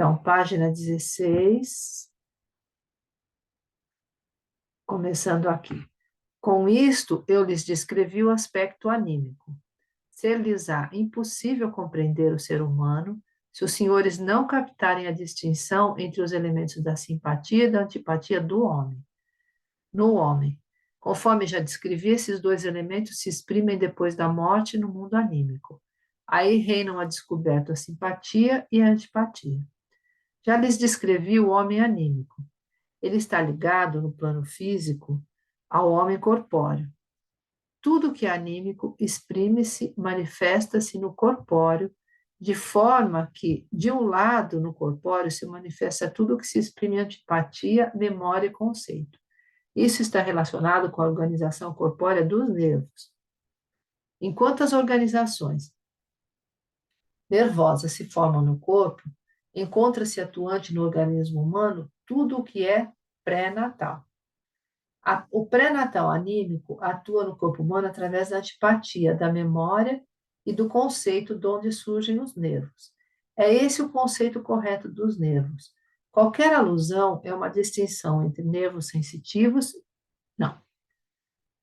Então, página 16, começando aqui. Com isto, eu lhes descrevi o aspecto anímico. Ser-lhes-á impossível compreender o ser humano se os senhores não captarem a distinção entre os elementos da simpatia e da antipatia do homem. No homem, conforme já descrevi, esses dois elementos se exprimem depois da morte no mundo anímico. Aí reinam a descoberta a simpatia e a antipatia. Já lhes descrevi o homem anímico. Ele está ligado, no plano físico, ao homem corpóreo. Tudo que é anímico exprime-se, manifesta-se no corpóreo, de forma que, de um lado, no corpóreo, se manifesta tudo que se exprime em antipatia, memória e conceito. Isso está relacionado com a organização corpórea dos nervos. Enquanto as organizações nervosas se formam no corpo, encontra-se atuante no organismo humano tudo o que é pré-natal. O pré-natal anímico atua no corpo humano através da antipatia, da memória e do conceito de onde surgem os nervos. É esse o conceito correto dos nervos. Qualquer alusão é uma distinção entre nervos sensitivos. Não.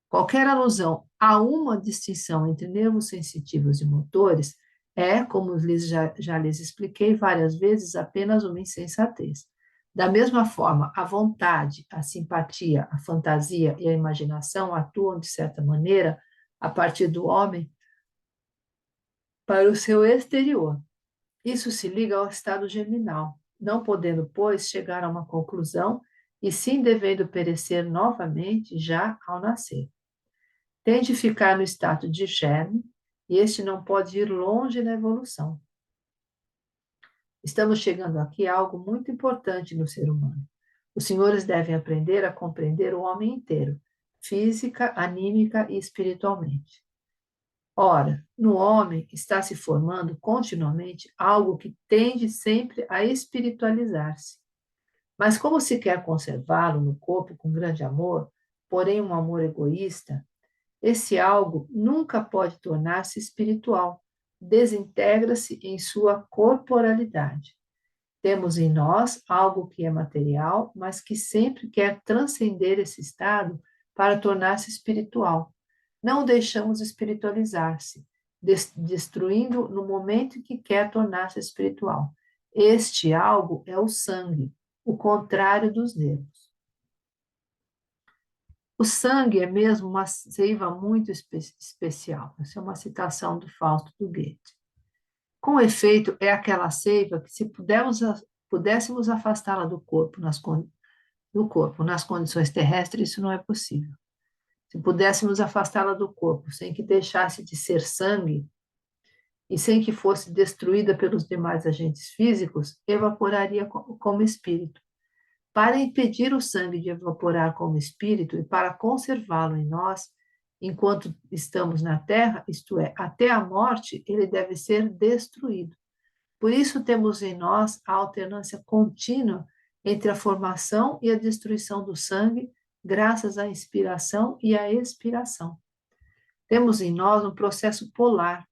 Qualquer alusão a uma distinção entre nervos sensitivos e motores é, como já lhes expliquei várias vezes, apenas uma insensatez. Da mesma forma, a vontade, a simpatia, a fantasia e a imaginação atuam, de certa maneira, a partir do homem para o seu exterior. Isso se liga ao estado germinal, não podendo, pois, chegar a uma conclusão e sim devendo perecer novamente já ao nascer. Tem de ficar no estado de germe e este não pode ir longe na evolução. Estamos chegando aqui a algo muito importante no ser humano. Os senhores devem aprender a compreender o homem inteiro, física, anímica e espiritualmente. Ora, no homem está se formando continuamente algo que tende sempre a espiritualizar-se. Mas como se quer conservá-lo no corpo com grande amor, porém um amor egoísta, esse algo nunca pode tornar-se espiritual, desintegra-se em sua corporalidade. Temos em nós algo que é material, mas que sempre quer transcender esse estado para tornar-se espiritual. Não o deixamos espiritualizar-se, destruindo no momento em que quer tornar-se espiritual. Este algo é o sangue, o contrário dos nervos. O sangue é mesmo uma seiva muito especial. Essa é uma citação do Fausto do Goethe. Com efeito, é aquela seiva que, se pudéssemos afastá-la do corpo nas condições terrestres, isso não é possível. Se pudéssemos afastá-la do corpo sem que deixasse de ser sangue e sem que fosse destruída pelos demais agentes físicos, evaporaria como espírito. Para impedir o sangue de evaporar como espírito e para conservá-lo em nós, enquanto estamos na terra, isto é, até a morte, ele deve ser destruído. Por isso temos em nós a alternância contínua entre a formação e a destruição do sangue, graças à inspiração e à expiração. Temos em nós um processo polar.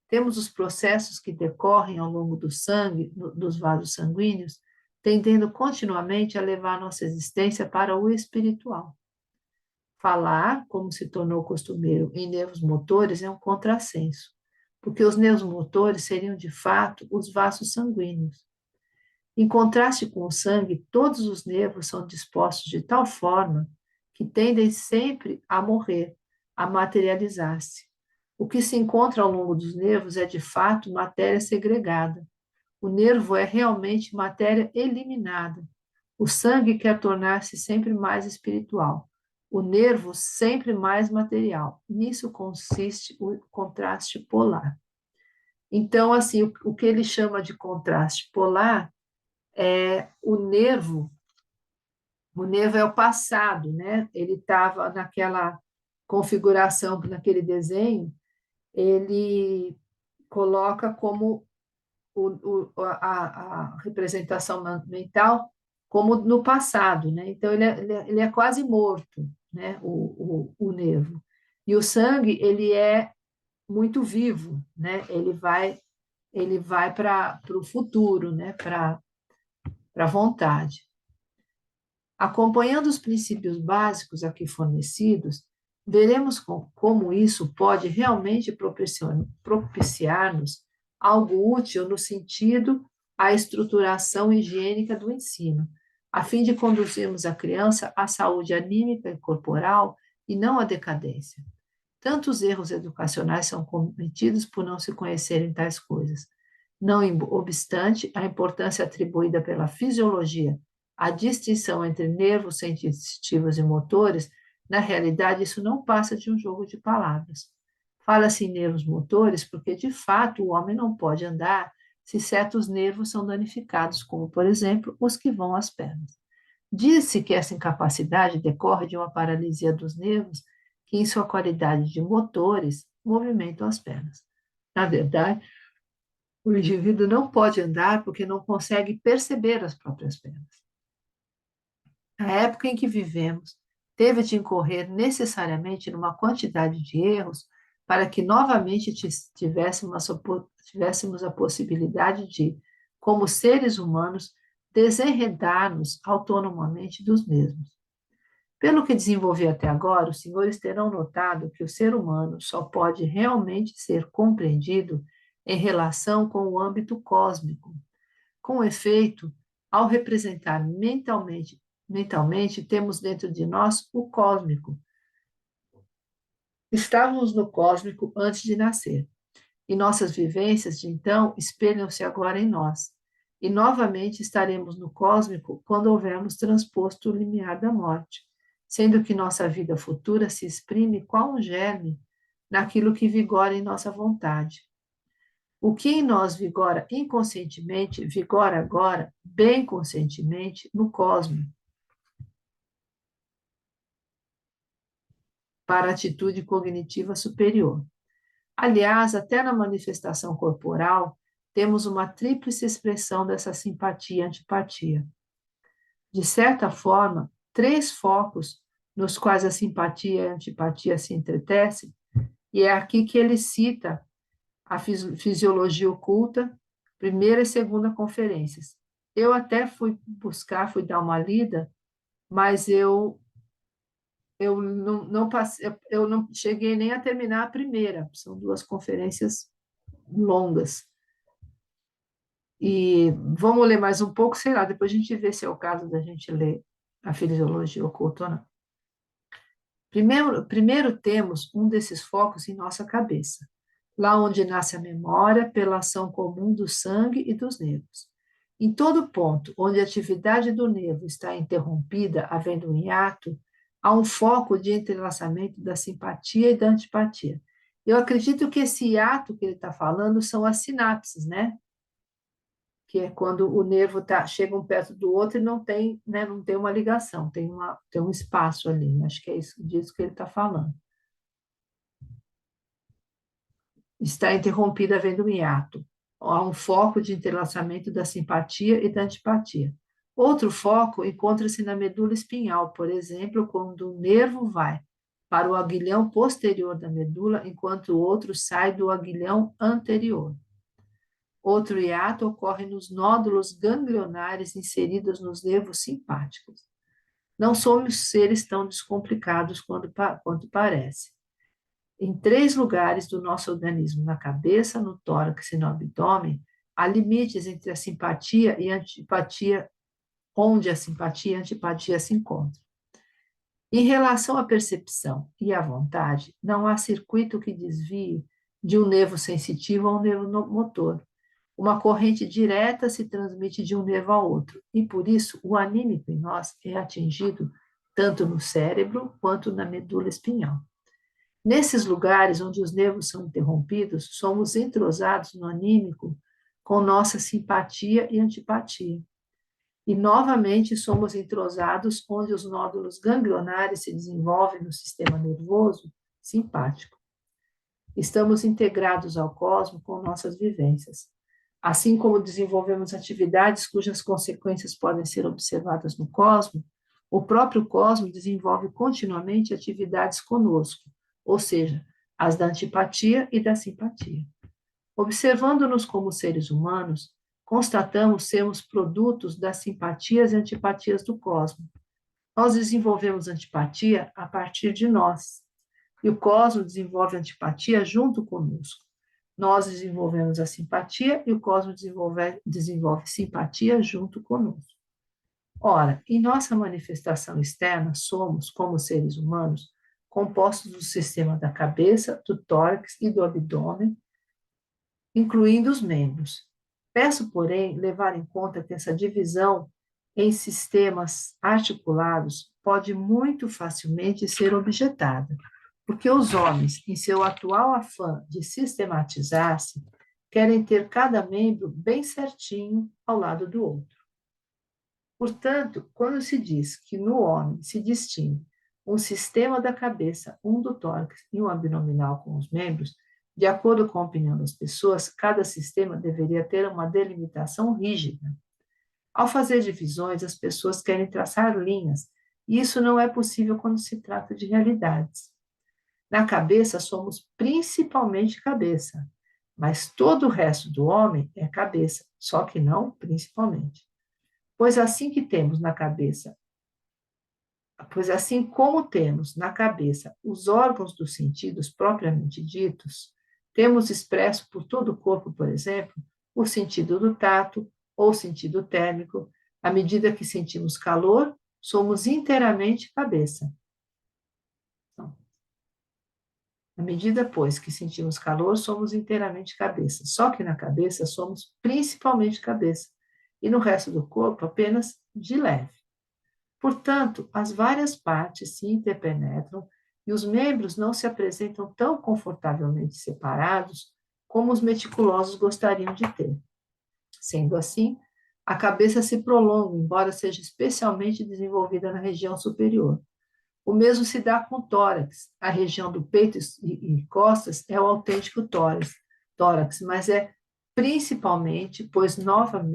Temos os processos que decorrem ao longo do sangue, dos vasos sanguíneos, tendendo continuamente a levar nossa existência para o espiritual. Falar, como se tornou costumeiro em nervos motores, é um contrassenso, porque os nervos motores seriam, de fato, os vasos sanguíneos. Em contraste com o sangue, todos os nervos são dispostos de tal forma que tendem sempre a morrer, a materializar-se. O que se encontra ao longo dos nervos é, de fato, matéria segregada. O nervo é realmente matéria eliminada. O sangue quer tornar-se sempre mais espiritual. O nervo sempre mais material. Nisso consiste o contraste polar. Então, assim, o que ele chama de contraste polar é o nervo é o passado, né? Ele estava naquela configuração, naquele desenho, ele coloca como a representação mental como no passado, né? Então ele é quase morto, né? O nervo. E o sangue ele é muito vivo, né? Ele vai para o futuro, né? para a vontade. Acompanhando os princípios básicos aqui fornecidos, veremos como isso pode realmente propiciar-nos algo útil no sentido à estruturação higiênica do ensino, a fim de conduzirmos a criança à saúde anímica e corporal e não à decadência. Tantos erros educacionais são cometidos por não se conhecerem tais coisas. Não obstante a importância atribuída pela fisiologia à distinção entre nervos sensitivos e motores, na realidade isso não passa de um jogo de palavras. Fala-se em nervos motores porque, de fato, o homem não pode andar se certos nervos são danificados, como, por exemplo, os que vão às pernas. Diz-se que essa incapacidade decorre de uma paralisia dos nervos que, em sua qualidade de motores, movimentam as pernas. Na verdade, o indivíduo não pode andar porque não consegue perceber as próprias pernas. A época em que vivemos teve de incorrer necessariamente numa quantidade de erros para que novamente tivéssemos a possibilidade de, como seres humanos, desenredar-nos autonomamente dos mesmos. Pelo que desenvolvi até agora, os senhores terão notado que o ser humano só pode realmente ser compreendido em relação com o âmbito cósmico. Com efeito, ao representar mentalmente, temos dentro de nós o cósmico. Estávamos no cósmico antes de nascer, e nossas vivências de então espelham-se agora em nós. E novamente estaremos no cósmico quando houvermos transposto o limiar da morte, sendo que nossa vida futura se exprime qual um germe naquilo que vigora em nossa vontade. O que em nós vigora inconscientemente, vigora agora, bem conscientemente, no cosmos, para a atitude cognitiva superior. Aliás, até na manifestação corporal, temos uma tríplice expressão dessa simpatia e antipatia. De certa forma, três focos nos quais a simpatia e a antipatia se entretecem, e é aqui que ele cita a fisiologia oculta, primeira e segunda conferências. Eu até fui dar uma lida, mas eu não cheguei nem a terminar a primeira, são duas conferências longas. E vamos ler mais um pouco, sei lá, depois a gente vê se é o caso da gente ler a fisiologia oculta ou não. Primeiro temos um desses focos em nossa cabeça, lá onde nasce a memória pela ação comum do sangue e dos nervos. Em todo ponto onde a atividade do nervo está interrompida, havendo um hiato, há um foco de entrelaçamento da simpatia e da antipatia. Eu acredito que esse hiato que ele está falando são as sinapses, né? Que é quando o nervo chega um perto do outro e não tem, né, não tem uma ligação, tem um espaço ali. Acho que é isso disso que ele está falando. Está interrompida havendo um hiato. Há um foco de entrelaçamento da simpatia e da antipatia. Outro foco encontra-se na medula espinhal, por exemplo, quando o nervo vai para o aguilhão posterior da medula, enquanto o outro sai do aguilhão anterior. Outro hiato ocorre nos nódulos ganglionares inseridos nos nervos simpáticos. Não somos seres tão descomplicados quanto parece. Em três lugares do nosso organismo, na cabeça, no tórax e no abdômen, há limites entre a simpatia e a antipatia, onde a simpatia e a antipatia se encontram. Em relação à percepção e à vontade, não há circuito que desvie de um nervo sensitivo a um nervo motor. Uma corrente direta se transmite de um nervo ao outro, e por isso o anímico em nós é atingido tanto no cérebro quanto na medula espinhal. Nesses lugares onde os nervos são interrompidos, somos entrosados no anímico com nossa simpatia e antipatia. E novamente somos entrosados onde os nódulos ganglionares se desenvolvem no sistema nervoso simpático. Estamos integrados ao cosmos com nossas vivências. Assim como desenvolvemos atividades cujas consequências podem ser observadas no cosmos, o próprio cosmos desenvolve continuamente atividades conosco, ou seja, as da antipatia e da simpatia. Observando-nos como seres humanos, constatamos sermos produtos das simpatias e antipatias do cosmos. Nós desenvolvemos antipatia a partir de nós, e o cosmos desenvolve antipatia junto conosco. Nós desenvolvemos a simpatia e o cosmos desenvolve simpatia junto conosco. Ora, em nossa manifestação externa, somos, como seres humanos, compostos do sistema da cabeça, do tórax e do abdômen, incluindo os membros. Peço, porém, levar em conta que essa divisão em sistemas articulados pode muito facilmente ser objetada, porque os homens, em seu atual afã de sistematizar-se, querem ter cada membro bem certinho ao lado do outro. Portanto, quando se diz que no homem se distingue um sistema da cabeça, um do tórax e um abdominal com os membros, de acordo com a opinião das pessoas, cada sistema deveria ter uma delimitação rígida. Ao fazer divisões, as pessoas querem traçar linhas, e isso não é possível quando se trata de realidades. Na cabeça, somos principalmente cabeça, mas todo o resto do homem é cabeça, só que não principalmente. Pois assim que temos na cabeça, pois assim como temos na cabeça os órgãos dos sentidos propriamente ditos, temos expresso por todo o corpo, por exemplo, o sentido do tato ou sentido térmico. À medida que sentimos calor, somos inteiramente cabeça. À medida, pois, que sentimos calor, somos inteiramente cabeça. Só que na cabeça somos principalmente cabeça, e no resto do corpo apenas de leve. Portanto, as várias partes se interpenetram e os membros não se apresentam tão confortavelmente separados como os meticulosos gostariam de ter. Sendo assim, a cabeça se prolonga, embora seja especialmente desenvolvida na região superior. O mesmo se dá com o tórax. A região do peito e costas é o autêntico tórax, mas é principalmente, pois novamente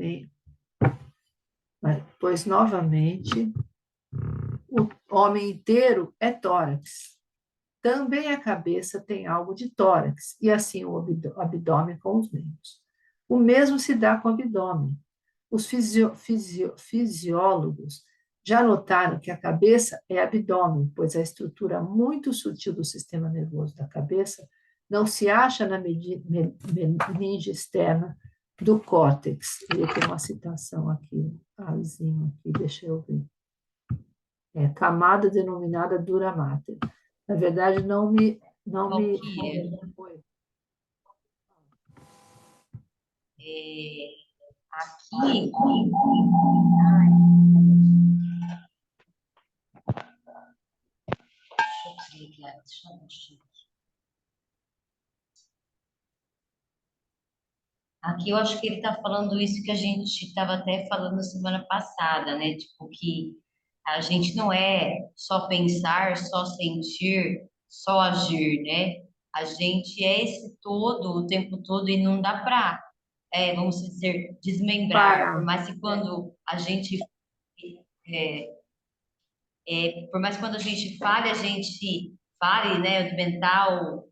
o homem inteiro é tórax. Também a cabeça tem algo de tórax, e assim o abdômen com os membros. O mesmo se dá com o abdômen. Os fisiólogos já notaram que a cabeça é abdômen, pois a estrutura muito sutil do sistema nervoso da cabeça não se acha na meninge externa do córtex. Ele tem uma citação aqui, Azinho, aqui, deixa eu ver. É camada denominada dura mater. Na verdade, não Qual me que é? Aqui, deixa eu ver. Aqui eu acho que ele está falando isso que a gente estava até falando semana passada, né? Tipo, que a gente não é só pensar, só sentir, só agir, né? A gente é esse todo o tempo todo e não dá para, vamos dizer, desmembrar. Por parar. mais que quando a gente, é, por mais que quando a gente fale, né, do mental,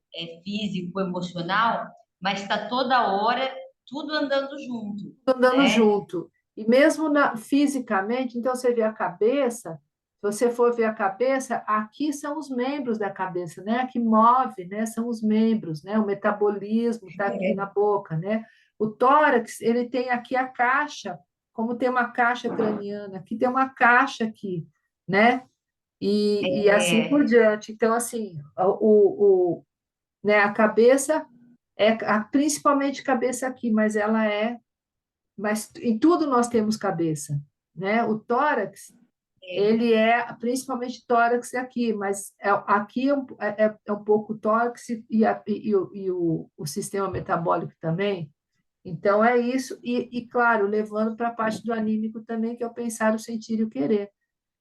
físico, emocional, mas está toda hora tudo andando junto, Andando né? junto. E mesmo fisicamente, então você vê a cabeça, se você for ver a cabeça, aqui são os membros da cabeça, né? Que move, né? São os membros, né? O metabolismo está aqui na boca, né? O tórax, ele tem aqui a caixa, como tem uma caixa craniana, aqui tem uma caixa aqui, né? E assim por É, diante. Então, assim, né, a cabeça principalmente cabeça aqui, mas em tudo nós temos cabeça, né? O tórax, é, ele é principalmente tórax aqui, mas aqui é um pouco tórax e o sistema metabólico também. Então é isso, e claro, levando para a parte do anímico também, que é o pensar, o sentir e o querer.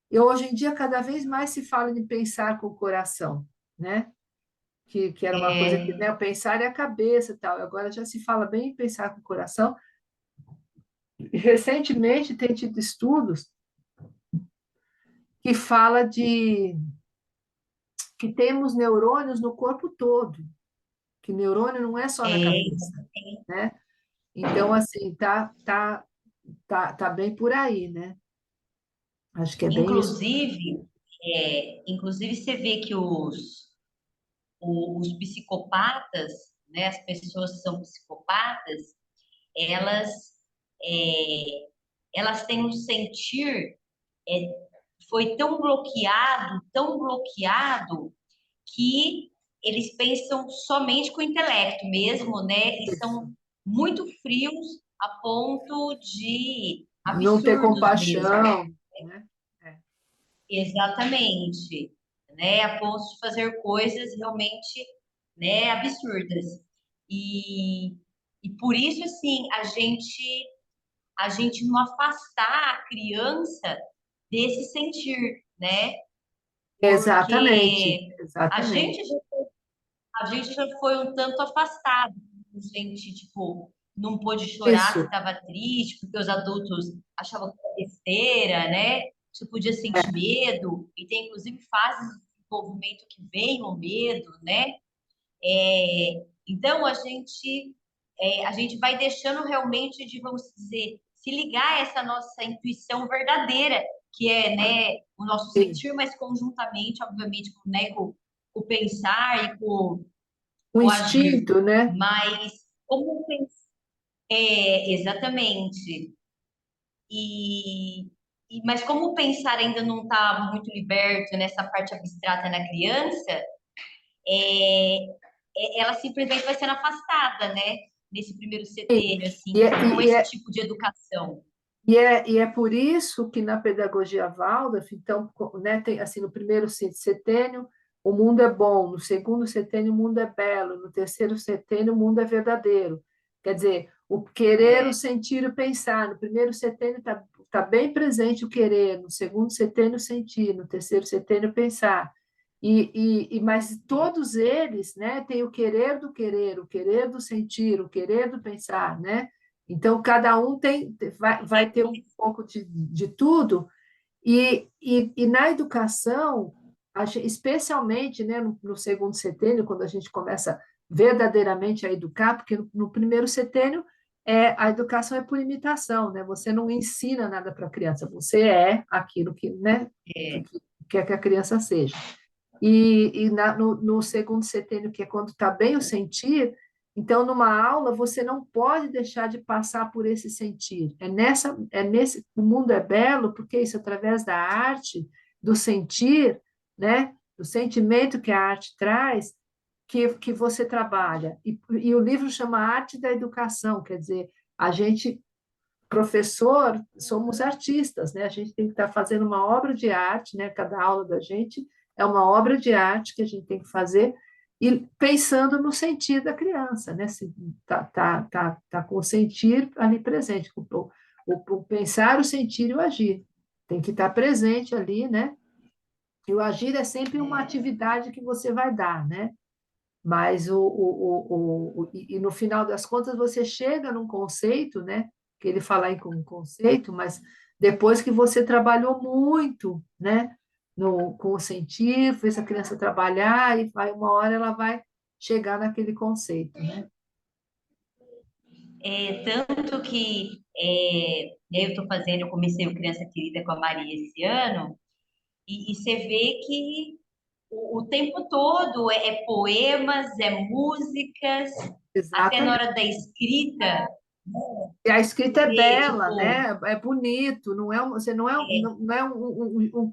E hoje em dia, cada vez mais se fala em pensar com o coração, né? Que era uma coisa que, é, né, o pensar é a cabeça e tal. Agora já se fala bem em pensar com o coração. Recentemente tem tido estudos que fala de que temos neurônios no corpo todo, que neurônio não é só na é, cabeça, né? Então, assim, tá bem por aí, né? Acho que é bem isso. Inclusive você vê que os psicopatas, né, as pessoas que são psicopatas, elas, é, elas têm um sentir, é, foi tão bloqueado, que eles pensam somente com o intelecto mesmo, né? E Isso. são muito frios a ponto de Não ter absurdos mesmo. compaixão, né? É. Exatamente, né? A ponto de fazer coisas realmente, né, absurdas. E, e por isso, assim, a gente não afastar a criança desse sentir, né? Exatamente, Porque a exatamente. gente já, a gente já foi um tanto afastado. A gente, tipo, não pôde chorar se Isso. estava triste, porque os adultos achavam que era besteira, né? Você podia sentir É, medo, e tem inclusive fases de desenvolvimento que vem o medo, né? Então a gente vai deixando realmente de, vamos dizer, se ligar a essa nossa intuição verdadeira, que é, né, o nosso sim. sentir, mas conjuntamente, obviamente, com o pensar e O o agir. instinto, né? Mas como pensar? Exatamente. E, mas como o pensar ainda não está muito liberto nessa parte abstrata na criança, é, ela simplesmente vai sendo afastada, né? Nesse primeiro setênio, assim, E é, com e esse é, tipo de educação. e é por isso que na pedagogia Waldorf, então, né, tem assim, no primeiro setênio, o mundo é bom, no segundo setênio, o mundo é belo, no terceiro setênio, o mundo é verdadeiro. Quer dizer, o querer, o É, sentir e o pensar. No primeiro setênio tá bem presente o querer, no segundo setênio, o sentir, no terceiro setênio, o pensar. Mas todos eles, né, têm o querer do sentir, o querer do pensar, né? Então, cada um vai ter um pouco de tudo, e na educação, especialmente, né, no segundo setênio, quando a gente começa verdadeiramente a educar, porque no primeiro setênio a educação é por imitação, né? Você não ensina nada para a criança, você é aquilo que, né, que, é, que quer que a criança seja. No segundo setênio, que é quando está bem o sentir, então, numa aula, você não pode deixar de passar por esse sentir. O mundo é belo, porque isso, através da arte, do sentir, né, do sentimento que a arte traz, que você trabalha. E o livro chama Arte da Educação, quer dizer, a gente, professor, somos artistas, né? A gente tem que estar fazendo uma obra de arte, né? Cada aula da gente é uma obra de arte que a gente tem que fazer e pensando no sentir da criança, né? Se tá com o sentir ali presente, o pensar, o sentir e o agir. Tem que estar presente ali, né? E o agir é sempre uma atividade que você vai dar, né? Mas no final das contas você chega num conceito, né? Que ele fala em um conceito, mas depois que você trabalhou muito, né? Com o sentir, fez a criança trabalhar e vai uma hora ela vai chegar naquele conceito, né? tanto que eu comecei o Criança Querida com a Maria esse ano, e você vê que o tempo todo é poemas, é músicas, até na Exatamente. hora da escrita, E a escrita é você, bela, tipo, né? É bonito, você não é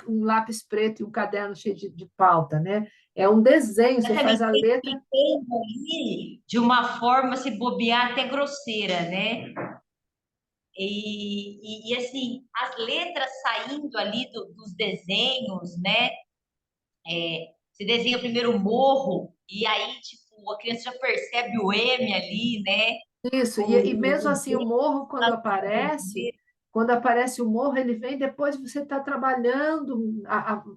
um lápis preto e um caderno cheio de pauta, né? É um desenho, você faz exatamente, a você letra. explicando ali de uma forma, se bobear, até grosseira, né? Assim, as letras saindo ali dos desenhos, né? Você desenha primeiro o morro, e aí, tipo, a criança já percebe o M ali, né? Isso, e mesmo O assim, o B morro, lá do lado do B. quando aparece o morro, ele vem depois você está trabalhando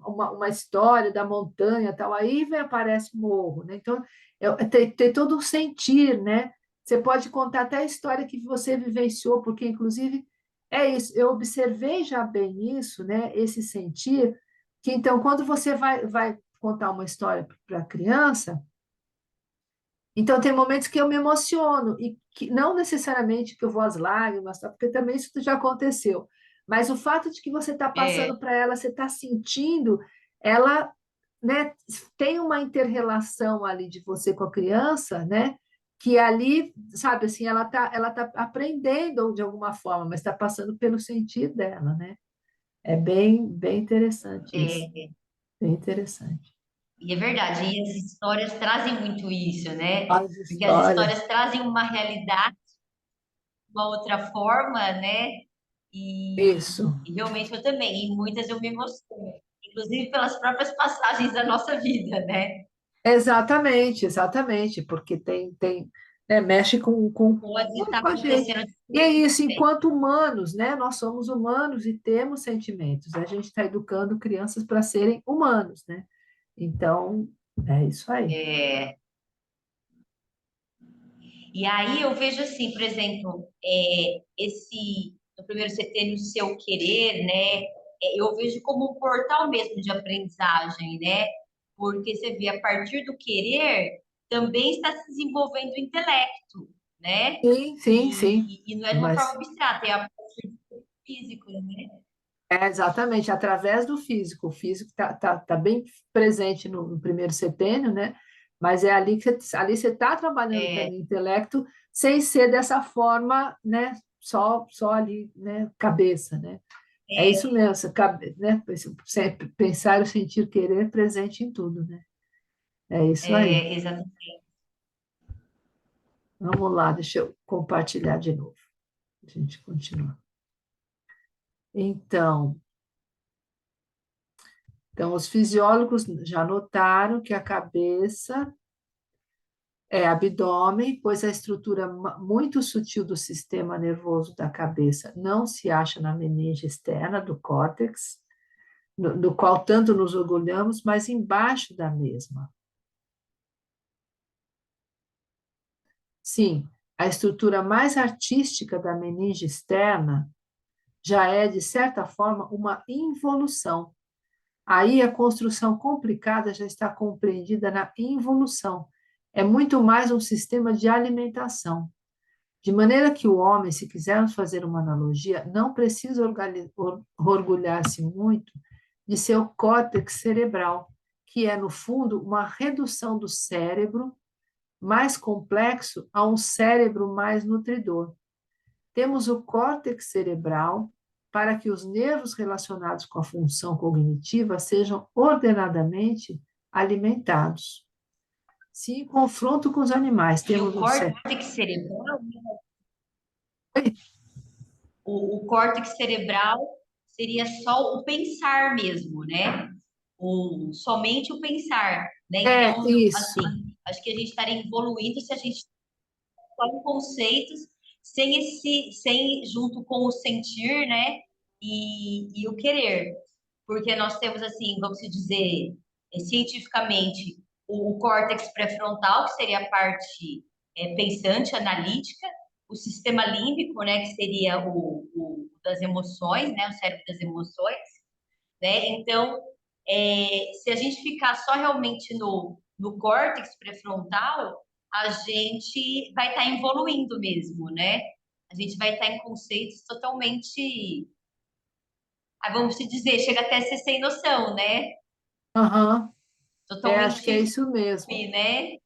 uma história da montanha, tal, aí aparece o morro, né? Então, tem todo um sentir, né? Você pode contar até a história que você vivenciou, porque, inclusive, é isso, eu observei já bem isso, né? Esse sentir, que então, quando você vai contar uma história para a criança, Então, tem momentos que eu me emociono, e que não necessariamente que eu vou às lágrimas, tá? Porque também isso já aconteceu. Mas o fato de que você está É, passando para ela, você está sentindo, ela, né, tem uma inter-relação ali de você com a criança, né? Que ali, sabe, assim, ela tá aprendendo de alguma forma, mas está passando pelo sentir dela, né? É bem, bem interessante isso. é, Bem interessante. e é verdade, e as histórias trazem muito isso, né? As Porque as histórias. histórias trazem uma realidade de uma outra forma, né? Isso. E realmente eu também, e muitas eu me emociono, inclusive pelas próprias passagens da nossa vida, né? Exatamente, exatamente, porque né, mexe Pode estar com a gente. acontecendo E é isso, também. enquanto humanos, né? Nós somos humanos e temos sentimentos. A gente está educando crianças para serem humanos, né? Então, é isso aí. É, e aí eu vejo assim, por exemplo, esse no primeiro CT no seu querer, né? Eu vejo como um portal mesmo de aprendizagem, né? Porque você vê a partir do querer também está se desenvolvendo o intelecto, né? Sim, sim, sim. E não é de uma forma Mas abstrata, é a partir do físico, né? é exatamente através do físico. O físico tá bem presente no primeiro setênio, né? Mas é ali você está trabalhando É, também o intelecto sem ser dessa forma, né? Só ali, né? Cabeça, né? É é, isso mesmo, né? Sempre pensar, o sentir, querer presente em tudo, né? É isso aí. exatamente. Vamos lá, deixa eu compartilhar de novo. A gente continua. Então, os fisiólogos já notaram que a cabeça é abdômen, pois a estrutura muito sutil do sistema nervoso da cabeça não se acha na meninge externa do córtex, do qual tanto nos orgulhamos, mas embaixo da mesma. Sim, a estrutura mais artística da meninge externa já é, de certa forma, uma involução. Aí a construção complicada já está compreendida na involução. É muito mais um sistema de alimentação. De maneira que o homem, se quisermos fazer uma analogia, não precisa orgulhar-se muito de seu córtex cerebral, que é, no fundo, uma redução do cérebro mais complexo a um cérebro mais nutridor. Temos o córtex cerebral para que os nervos relacionados com a função cognitiva sejam ordenadamente alimentados. Se em confronto com os animais E o temos um cérebro. córtex cerebral, o córtex cerebral seria só o pensar mesmo, né? Somente o pensar, né? É Então, isso. assim, acho que a gente estaria evoluindo se a gente só em conceitos, sem junto com o sentir, né? E o querer, porque nós temos assim, vamos dizer, cientificamente, o córtex pré-frontal, que seria a parte pensante, analítica, o sistema límbico, né, que seria o das emoções, né, o cérebro das emoções, né? Então, se a gente ficar só realmente no córtex pré-frontal, a gente vai estar evoluindo mesmo, né? A gente vai estar em conceitos totalmente, vamos dizer, chega até a ser sem noção, né? Aham. Acho que é Totalmente, isso mesmo. né?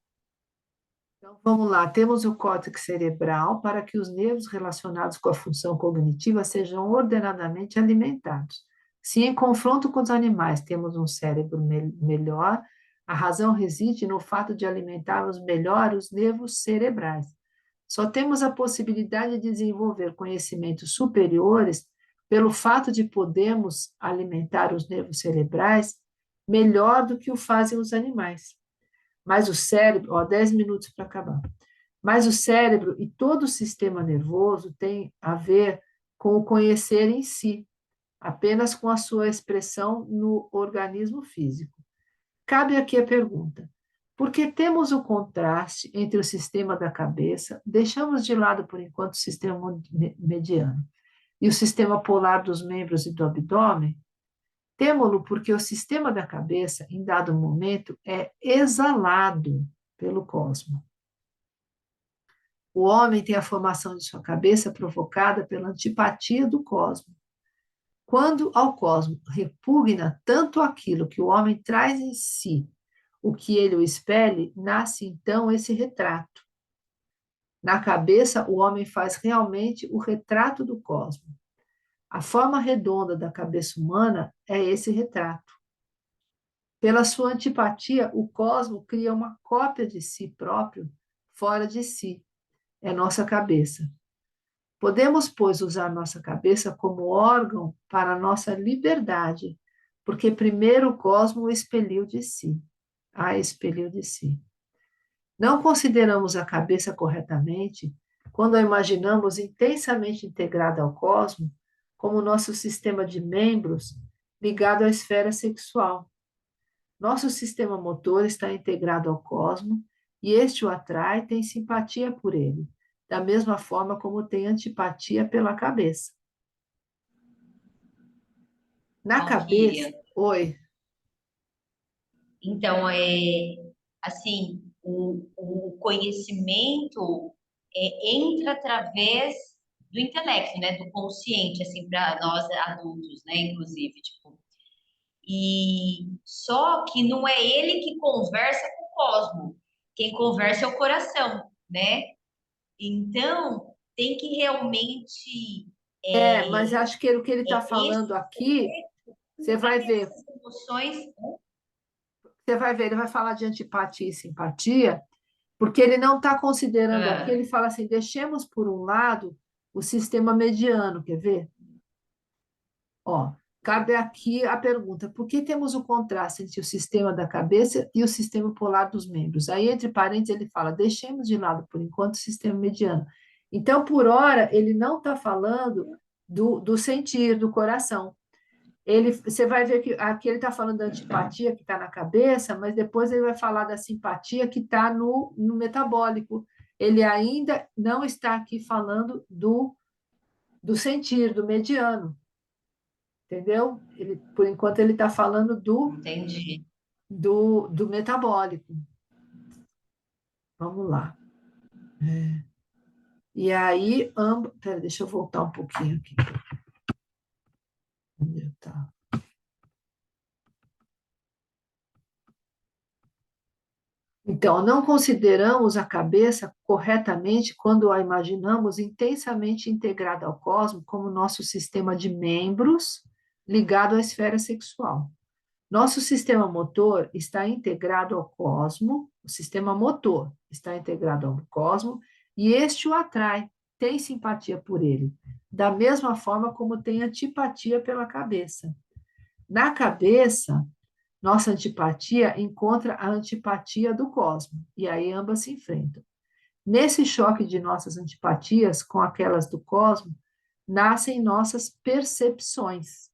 Então, vamos lá. Temos o córtex cerebral para que os nervos relacionados com a função cognitiva sejam ordenadamente alimentados. Se em confronto com os animais temos um cérebro melhor, a razão reside no fato de alimentarmos melhor os nervos cerebrais. Só temos a possibilidade de desenvolver conhecimentos superiores pelo fato de podermos alimentar os nervos cerebrais melhor do que o fazem os animais. Mas o cérebro, 10 minutos para acabar. Mas o cérebro e todo o sistema nervoso tem a ver com o conhecer em si, apenas com a sua expressão no organismo físico. Cabe aqui a pergunta: por que temos o contraste entre o sistema da cabeça, deixamos de lado por enquanto o sistema mediano, e o sistema polar dos membros e do abdômen? Temo-lo porque o sistema da cabeça, em dado momento, é exalado pelo cosmos. O homem tem a formação de sua cabeça provocada pela antipatia do cosmo. Quando ao cosmo repugna tanto aquilo que o homem traz em si, o que ele o espelhe, nasce então esse retrato. Na cabeça, o homem faz realmente o retrato do cosmo. A forma redonda da cabeça humana é esse retrato. Pela sua antipatia, o cosmo cria uma cópia de si próprio fora de si. É nossa cabeça. Podemos, pois, usar nossa cabeça como órgão para a nossa liberdade, porque primeiro o cosmo o expeliu de si. A expeliu de si. Não consideramos a cabeça corretamente quando a imaginamos intensamente integrada ao cosmo, como nosso sistema de membros ligado à esfera sexual. Nosso sistema motor está integrado ao cosmo e este o atrai e tem simpatia por ele, da mesma forma como tem antipatia pela cabeça. Na cabeça, Valquíria. oi, Então, assim, o conhecimento entra através do intelecto, né, do consciente, assim, para nós adultos, né, inclusive, tipo, e só que não é ele que conversa com o cosmo, quem conversa é o coração, né? Então, tem que realmente mas é, acho que o que ele está esse falando aqui, você vai ver, essas emoções. ele vai falar de antipatia e simpatia, porque ele não está considerando aqui, Ah, ele fala assim, deixemos por um lado o sistema mediano, quer ver? Ó, cabe aqui a pergunta: por que temos o contraste entre o sistema da cabeça e o sistema polar dos membros? Aí, entre parênteses, ele fala: deixemos de lado, por enquanto, o sistema mediano. Então, por hora, ele não está falando do sentir, do coração. Você vai ver que aqui ele está falando da antipatia que está na cabeça, mas depois ele vai falar da simpatia que está no metabólico. Ele ainda não está aqui falando do sentir, do mediano. Entendeu? Por enquanto, ele está falando entendi. do metabólico. Vamos lá. E aí, ambos. Pera, deixa eu voltar um pouquinho aqui. Onde tá? Então, não consideramos a cabeça corretamente quando a imaginamos intensamente integrada ao cosmos como nosso sistema de membros ligado à esfera sexual. Nosso sistema motor está integrado ao cosmo, o sistema motor está integrado ao cosmo, e este o atrai, tem simpatia por ele, da mesma forma como tem antipatia pela cabeça. Na cabeça, nossa antipatia encontra a antipatia do cosmo, e aí ambas se enfrentam. Nesse choque de nossas antipatias com aquelas do cosmo, nascem nossas percepções.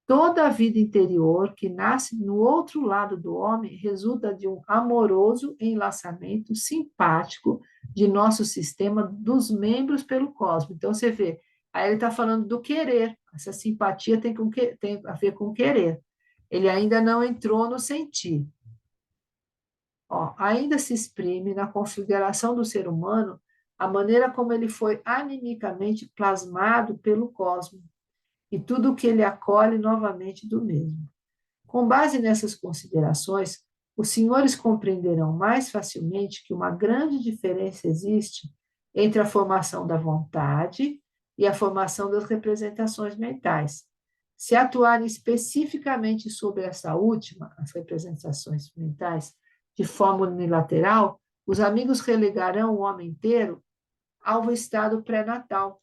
Toda a vida interior que nasce no outro lado do homem resulta de um amoroso enlaçamento simpático de nosso sistema dos membros pelo cosmos. Então, você vê, aí ele está falando do querer. Essa simpatia tem a ver com querer. Ele ainda não entrou no sentir. Ó, ainda se exprime na configuração do ser humano a maneira como ele foi animicamente plasmado pelo cosmos e tudo o que ele acolhe novamente do mesmo. Com base nessas considerações, os senhores compreenderão mais facilmente que uma grande diferença existe entre a formação da vontade e a formação das representações mentais. Se atuarem especificamente sobre essa última, as representações mentais, de forma unilateral, os amigos relegarão o homem inteiro ao estado pré-natal,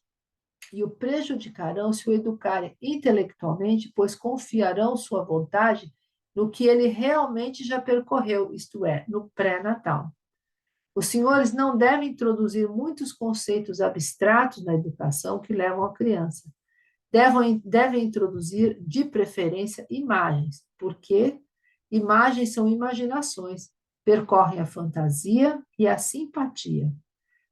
e o prejudicarão se o educarem intelectualmente, pois confiarão sua vontade no que ele realmente já percorreu, isto é, no pré-natal. Os senhores não devem introduzir muitos conceitos abstratos na educação que levam a criança. Devem introduzir, de preferência, imagens, porque imagens são imaginações, percorrem a fantasia e a simpatia.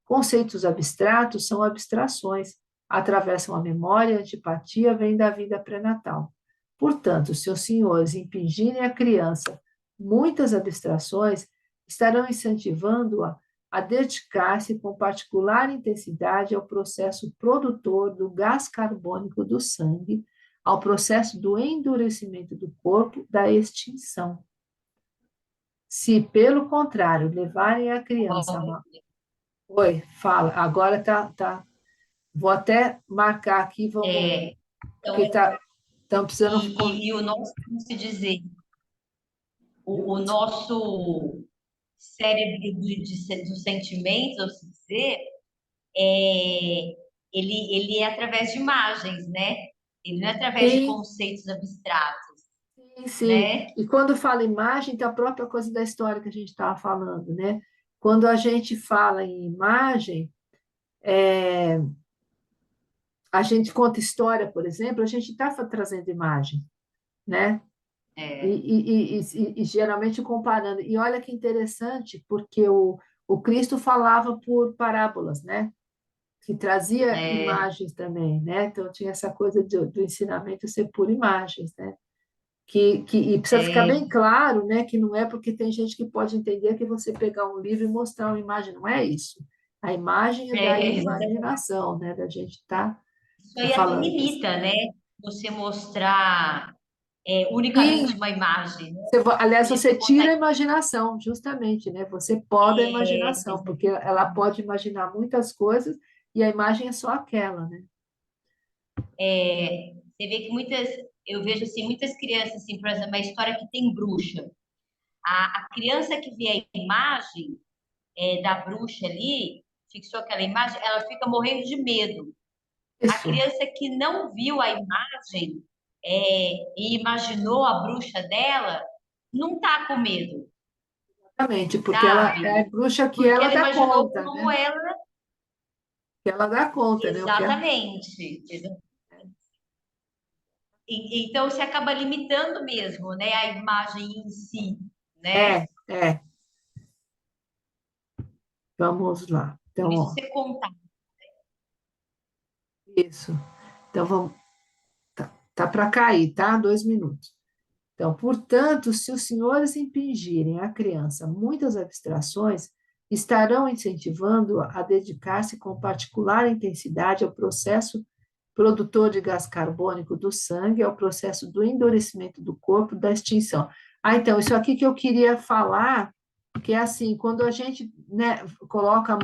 Conceitos abstratos são abstrações, atravessam a memória, a antipatia vem da vida pré-natal. Portanto, se os senhores impingirem à criança muitas abstrações, estarão incentivando-a a dedicar-se com particular intensidade ao processo produtor do gás carbônico do sangue, ao processo do endurecimento do corpo, da extinção. Se, pelo contrário, levarem a criança a Bom, uma... Oi, fala. Agora tá. Vou até marcar aqui, vamos... Porque então, estão precisando... e o nosso, como se dizer, o nosso cérebro dos sentimentos, ou se dizer, é, ele é através de imagens, né? Ele não é através de Sim, conceitos abstratos, sim, sim. né? E quando fala imagem, tem a própria coisa da história que a gente estava falando, né? Quando a gente fala em imagem, a gente conta história, por exemplo, a gente está trazendo imagem, né? É, E geralmente comparando. E olha que interessante, porque o Cristo falava por parábolas, né? Que trazia é, imagens também, né? Então tinha essa coisa do ensinamento ser por imagens, né? E precisa ficar é, bem claro, né? Que não é porque tem gente que pode entender que você pegar um livro e mostrar uma imagem, não é isso. A imagem é da exatamente. imaginação, né? Da gente Isso tá aí até falando isso. limita, né? Você mostrar Sim, unicamente uma imagem, né? aliás, Hoje você você tira a consegue. imaginação, justamente, né? Você poda a imaginação, porque Exatamente. ela pode imaginar muitas coisas e a imagem é só aquela, né? Você vê que eu vejo assim, muitas crianças, assim, por exemplo, uma história que tem bruxa. A criança que vê a imagem da bruxa ali, fixou aquela imagem, ela fica morrendo de medo. A Isso, criança que não viu a imagem e imaginou a bruxa dela, não tá com medo, exatamente, porque ela é a sabe? bruxa que Porque ela ela dá imaginou conta, como né? ela. Que ela dá conta, né? O que é. Exatamente. Então, você acaba limitando mesmo, né, a imagem em si, né? É. Vamos lá. Por Então, isso ó, você contar. isso. Então, vamos. Tá para cair, tá? 2 minutos. Então, portanto, se os senhores impingirem à criança muitas abstrações, estarão incentivando a dedicar-se com particular intensidade ao processo produtor de gás carbônico do sangue, ao processo do endurecimento do corpo, da extinção. Ah, então, isso aqui que eu queria falar, que é assim, quando a gente, né, coloca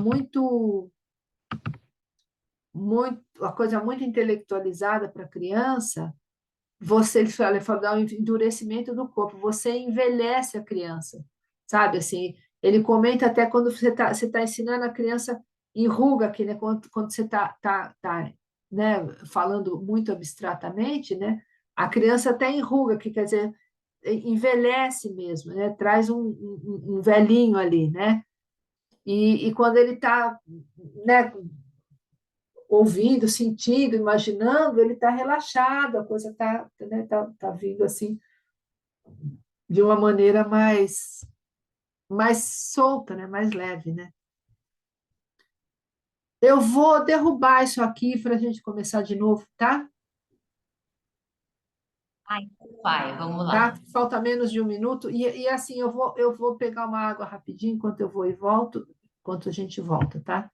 uma coisa muito intelectualizada para a criança, ele fala, dá um endurecimento do corpo, você envelhece a criança, sabe? Assim, ele comenta até quando você tá ensinando a criança, enruga aqui, né? Quando você né, falando muito abstratamente, né? A criança até enruga, que quer dizer, envelhece mesmo, né? Traz um velhinho ali, né? E quando ele está, né, ouvindo, sentindo, imaginando, ele está relaxado, a coisa está, né, tá vindo assim de uma maneira mais solta, né, mais leve, né? Eu vou derrubar isso aqui para a gente começar de novo, tá? Ai, vai, vamos Tá? lá. Falta menos de 1 minuto e assim eu vou pegar uma água rapidinho enquanto eu vou e volto, enquanto a gente volta, tá?